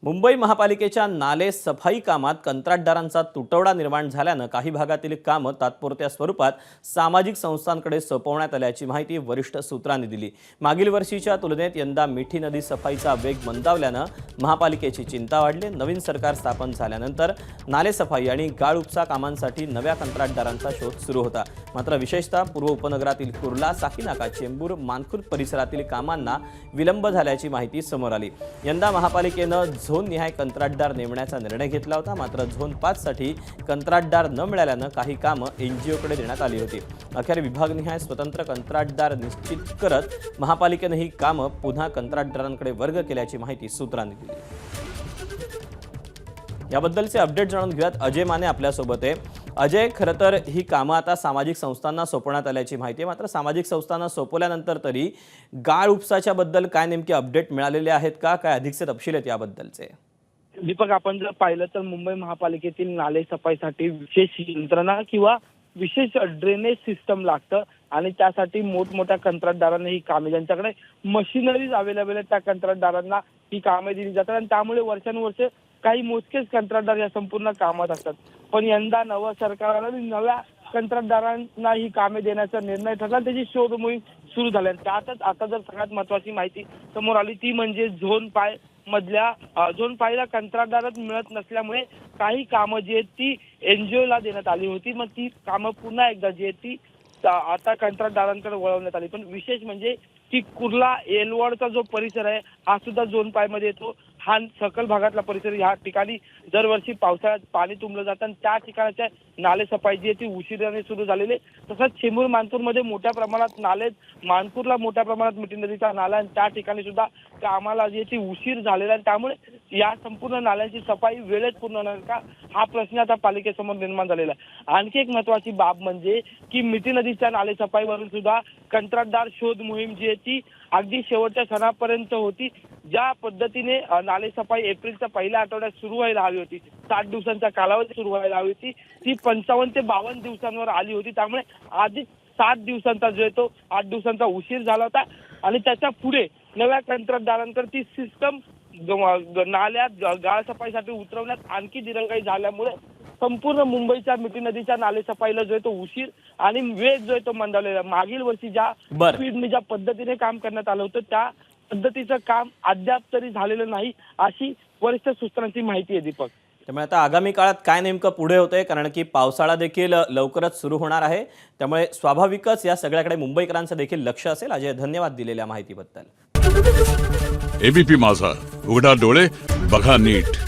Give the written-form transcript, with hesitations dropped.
मुंबई महापालिकेच्या नाले सफाई कामात कंत्राटदारांचा तुटवडा निर्माण झाल्यानं काही भागातील कामं तात्पुरत्या स्वरूपात सामाजिक संस्थांकडे सोपवण्यात आल्याची माहिती वरिष्ठ सूत्रांनी दिली। मागील वर्षीच्या तुलनेत यंदा मिठी नदी सफाईचा वेग मंदावल्यानं महापालिकेची चिंता वाढली। नवीन सरकार स्थापन झाल्यानंतर नाले सफाई आणि गाळ उपसा कामांसाठी नव्या कंत्राटदारांचा शोध सुरू होता। मात्र विशेषतः पूर्व उपनगरातील कुर्ला, साकीनाका, चेंबूर, मानखुर्द परिसरातील कामांना विलंब झाल्याची माहिती समोर आली। यंदा महापालिकेनं झोन निहाय कंत्राटदार नेमण्याचा निर्णय घेतला होता। मात्र झोन 5 साठी कंत्राटदार न मिळाल्यानं काही कामं एनजीओकडे देण्यात आली होती। अखेर विभागनिहाय स्वतंत्र कंत्राटदार निश्चित करत महापालिकेनं ही कामं पुन्हा कंत्राटदारांकडे वर्ग केल्याची माहिती सूत्रांनी दिली। याबद्दलचे अपडेट जाणून घेऊयात। अजय माने आपल्यासोबत आहे। अजय, खरं तर ही कामं आता सामाजिक संस्थांना सोपवण्यात आल्याची माहिती आहे। मात्र सामाजिक संस्थांना सोपवल्यानंतर तरी गाळ उपसाच्या बद्दल काय नेमके अपडेट मिळालेले आहेत का? काय अधिकचे तपशील आहेत याबद्दलचे? दीपक, आपण जर पाहिलं तर मुंबई महापालिकेतील नाले सफाईसाठी विशेष यंत्रणा किंवा विशेष ड्रेनेज सिस्टम लागतं आणि त्यासाठी मोठमोठ्या कंत्राटदारांना ही कामे, ज्यांच्याकडे मशिनरीज अवेलेबल आहेत त्या कंत्राटदारांना ही कामे दिली जातात आणि त्यामुळे वर्षानुवर्ष काही मोजकेच कंत्राटदार या संपूर्ण कामात असतात। पण यंदा नवं सरकार आलं आणि नव्या कंत्राटदारांना ही कामे देण्याचा निर्णय ठरला, त्याची शोध मोहीम सुरू झाली। त्यातच आता जर सगळ्यात महत्त्वाची माहिती समोर आली ती म्हणजे झोन 5 मधल्या झोन 5 ला कंत्राटदारच मिळत नसल्यामुळे काही कामं जी आहेत ती एनजीओला देण्यात आली होती। मग ती कामं पुन्हा एकदा जी आहेत ती आता कंत्राटदारांकडे वळवण्यात आली। पण विशेष म्हणजे की कुर्ला एलवडचा जो परिसर आहे हा सुद्धा झोन 5 मध्ये येतो। हा सकल भागातला परिसर, या ठिकाणी दरवर्षी पावसाळ्यात पाणी तुंबलं जातं आणि त्या ठिकाणच्या नाले सफाई जी आहे ती उशिराने सुरू झालेली। तसंच चेंबूर मानपूरमध्ये मोठ्या प्रमाणात नाले, मानपूरला मोठ्या प्रमाणात मिठी नदीचा नाला आणि त्या ठिकाणी सुद्धा कामाला जी आहे ती उशीर झालेला आहे। त्यामुळे या संपूर्ण नाल्यांची सफाई वेळेत पूर्ण होणार का हा प्रश्न आता पालिकेसमोर निर्माण झालेला आहे। आणखी एक महत्त्वाची बाब म्हणजे की मिठी नदीच्या नाले सफाईवरून सुद्धा कंत्राटदार शोध मोहीम जी आहे ती अगदी शेवटच्या क्षणापर्यंत होती। ज्या पद्धतीने नाले सफाई एप्रिलच्या पहिल्या आठवड्यात सुरू व्हायला हवी होती, 60 दिवसांचा कालावधी सुरू व्हायला हवी होती, ती 55 ते 52 दिवसांवर आली होती। त्यामुळे आधीच 7 दिवसांचा जो आहे तो 8 दिवसांचा उशीर झाला होता आणि त्याच्या पुढे नव्या कंत्राटदारांकडे ती सिस्टम नाल्यात गाळ सफाईसाठी उतरवण्यात आणखी दिरंगाई झाल्यामुळे संपूर्ण मुंबईच्या मिठी नदीच्या नाले सफाईला जो आहे तो उशीर आणि वेग जो आहे तो मंदावलेला। मागील वर्षी ज्या स्पीडने, ज्या पद्धतीने काम करण्यात आलं होतं त्या पद्धतीचं काम अद्याप तरी झालेलं नाही, अशी वरिष्ठ सूत्रांची माहिती आहे दीपक। त्यामुळे आता आगामी काळात काय नेमकं पुढे होतंय, कारण की पावसाळा देखील लवकरच सुरू होणार आहे, त्यामुळे स्वाभाविकच या सगळ्याकडे मुंबईकरांचं देखील लक्ष असेल। अजय, धन्यवाद दिलेल्या माहितीबद्दल। एबीपी माझा, उघडा डोळे बघा नीट।